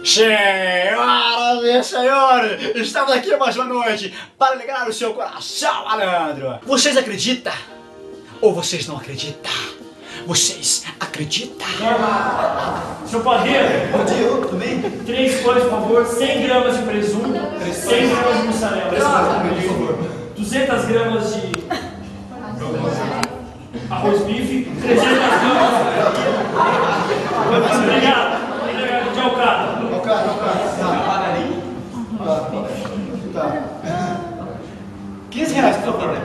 Senhoras e senhores, estamos aqui mais uma noite para alegrar o seu coração, malandro. Vocês acreditam? Ou vocês não acreditam? Vocês acreditam? Seu padeiro, Bom dia, eu também. 3 pães, por favor, 100 gramas de presunto, 100 gramas de mussarela, 200 gramas de arroz bife, 300 gramas obrigado de alcatra. Tá. 15 reais, por favor.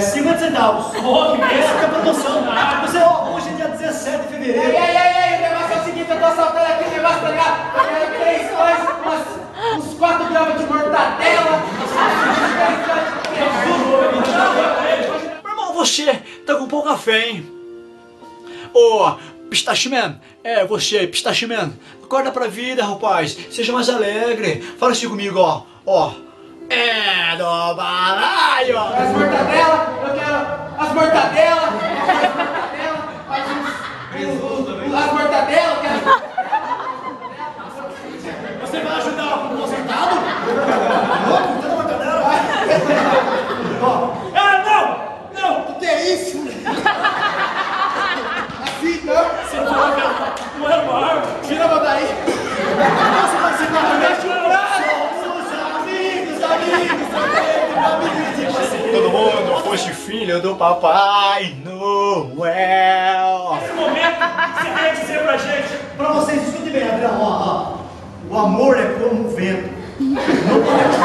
50 centavos. Oh, que Essa merda! é a promoção. Você, hoje é dia 17 de fevereiro. Ei, o negócio é o seguinte, eu tô assaltando aqui o negócio, tá ligado? Eu quero 3 pães, uns 4 gramas de mortadela, Meu irmão, você tá com pouca fé, hein? Ô, Pistache Man, você, Pistache Man, acorda pra vida, rapaz. Seja mais alegre. Fala assim comigo, ó. É do balaio. as mortadelas, eu quero as mortadelas, as mortadelas, eu quero... Você vai ajudar o consertado? Louco, tá na mortadela? Não! O que é isso? Assim, não? Você não era uma árvore? Tira a mão daí. Você vai se dar Todo mundo fosse filho do Papai Noel. Nesse momento, você quer dizer pra gente? Pra vocês, escute bem, Adriano, ó. O amor é como o vento. Não pode